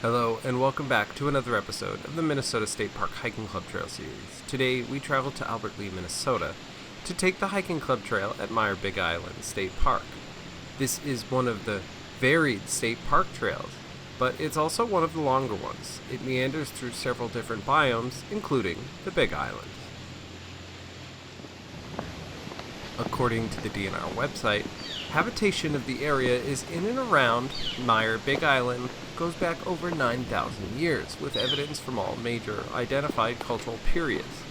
Hello, and welcome back to another episode of the Minnesota State Park Hiking Club Trail Series. Today, we travel to Albert Lea, Minnesota, to take the hiking club trail at Myre Big Island State Park. This is one of the varied state park trails, but it's also one of the longer ones. It meanders through several different biomes, including the Big Island. According to the DNR website, habitation of the area is in and around Myre Big Island goes back over 9,000 years, with evidence from all major identified cultural periods.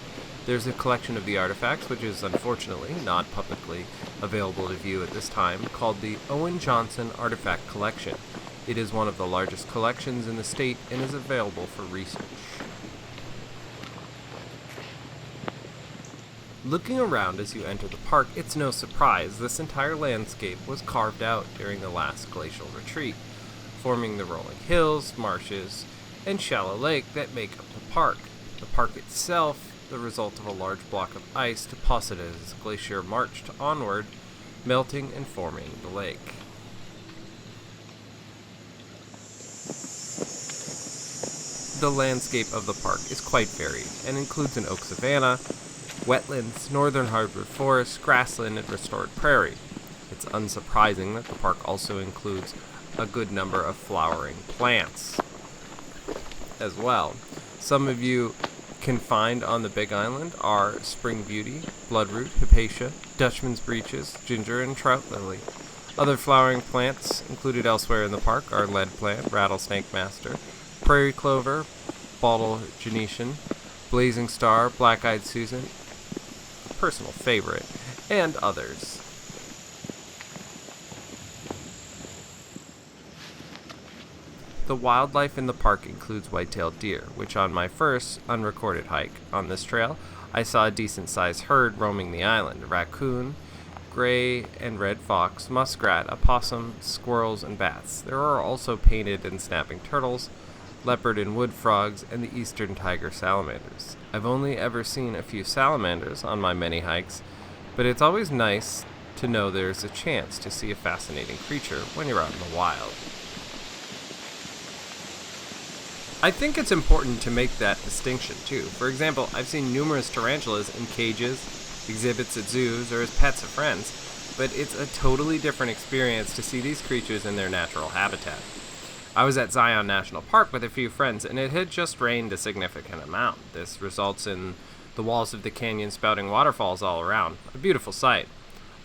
There's a collection of the artifacts, which is unfortunately not publicly available to view at this time, called the Owen Johnson Artifact Collection. It is one of the largest collections in the state and is available for research. Looking around as you enter the park, it's no surprise this entire landscape was carved out during the last glacial retreat, forming the rolling hills, marshes, and shallow lake that make up the park. The park itself, the result of a large block of ice deposited as the glacier marched onward, melting and forming the lake. The landscape of the park is quite varied and includes an oak savanna, wetlands, northern hardwood forest, grassland, and restored prairie. It's unsurprising that the park also includes a good number of flowering plants as well. Some of you can find on the Big Island are spring beauty, bloodroot, hypatia, Dutchman's breeches, ginger, and trout lily. Other flowering plants included elsewhere in the park are lead plant, rattlesnake master, prairie clover, bottle genetian, blazing star, black-eyed Susan, personal favorite, and others. The wildlife in the park includes white-tailed deer, which on my first unrecorded hike on this trail, I saw a decent-sized herd roaming the island: a raccoon, gray and red fox, muskrat, opossum, squirrels, and bats. There are also painted and snapping turtles, leopard and wood frogs, and the eastern tiger salamanders. I've only ever seen a few salamanders on my many hikes, but it's always nice to know there's a chance to see a fascinating creature when you're out in the wild. I think it's important to make that distinction too. For example, I've seen numerous tarantulas in cages, exhibits at zoos, or as pets of friends, but it's a totally different experience to see these creatures in their natural habitat. I was at Zion National Park with a few friends, and it had just rained a significant amount. This results in the walls of the canyon spouting waterfalls all around. A beautiful sight.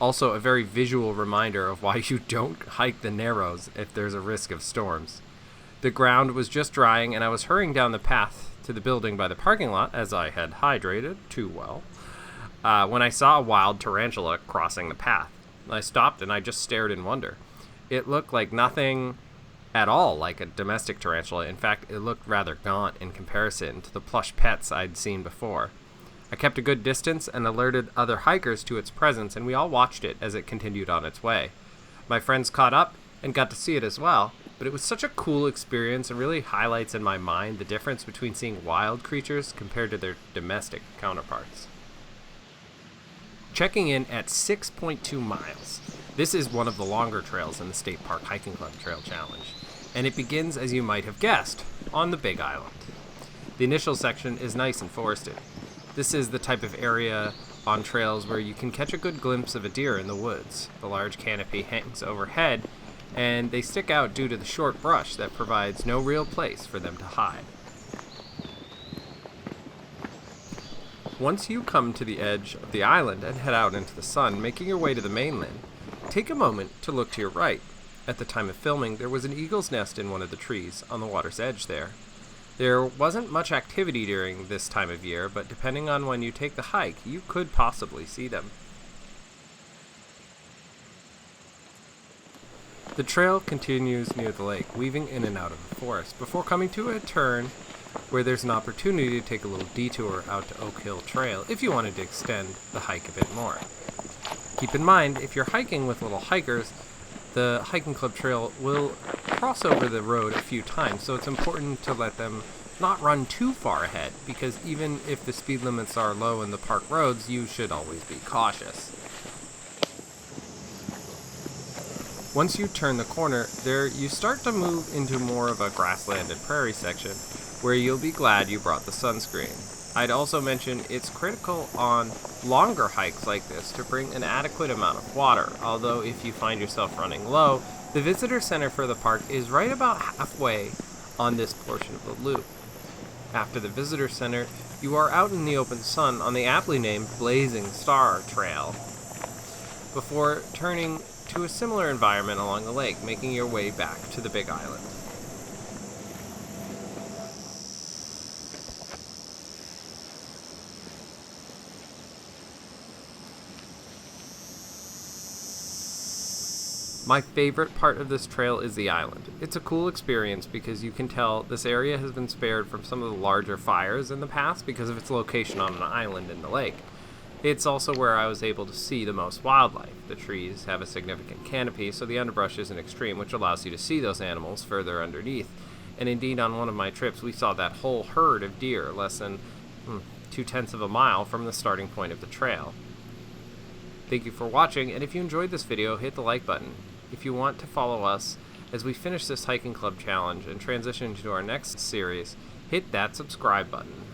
Also, a very visual reminder of why you don't hike the Narrows if there's a risk of storms. The ground was just drying, and I was hurrying down the path to the building by the parking lot, as I had hydrated too well, when I saw a wild tarantula crossing the path. I stopped, and I just stared in wonder. It looked like nothing at all like a domestic tarantula. In fact, it looked rather gaunt in comparison to the plush pets I'd seen before. I kept a good distance and alerted other hikers to its presence, and we all watched it as it continued on its way. My friends caught up and got to see it as well, but it was such a cool experience and really highlights in my mind the difference between seeing wild creatures compared to their domestic counterparts. Checking in at 6.2 miles. This is one of the longer trails in the State Park Hiking Club Trail Challenge, and it begins, as you might have guessed, on the Big Island. The initial section is nice and forested. This is the type of area on trails where you can catch a good glimpse of a deer in the woods. The large canopy hangs overhead, and they stick out due to the short brush that provides no real place for them to hide. Once you come to the edge of the island and head out into the sun, making your way to the mainland, take a moment to look to your right. At the time of filming, there was an eagle's nest in one of the trees on the water's edge there. There wasn't much activity during this time of year, but depending on when you take the hike, you could possibly see them. The trail continues near the lake, weaving in and out of the forest, before coming to a turn where there's an opportunity to take a little detour out to Oak Hill Trail if you wanted to extend the hike a bit more. Keep in mind, if you're hiking with little hikers, the hiking club trail will cross over the road a few times, so it's important to let them not run too far ahead, because even if the speed limits are low in the park roads, you should always be cautious. Once you turn the corner, there you start to move into more of a grassland and prairie section, where you'll be glad you brought the sunscreen. I'd also mention it's critical on longer hikes like this to bring an adequate amount of water, although if you find yourself running low, the visitor center for the park is right about halfway on this portion of the loop. After the visitor center, you are out in the open sun on the aptly named Blazing Star Trail, before turning to a similar environment along the lake, making your way back to the Big Island. My favorite part of this trail is the island. It's a cool experience because you can tell this area has been spared from some of the larger fires in the past because of its location on an island in the lake. It's also where I was able to see the most wildlife. The trees have a significant canopy, so the underbrush isn't extreme, which allows you to see those animals further underneath. And indeed, on one of my trips, we saw that whole herd of deer less than 2/10 of a mile from the starting point of the trail. Thank you for watching, and if you enjoyed this video, hit the like button. If you want to follow us as we finish this hiking club challenge and transition into our next series, hit that subscribe button.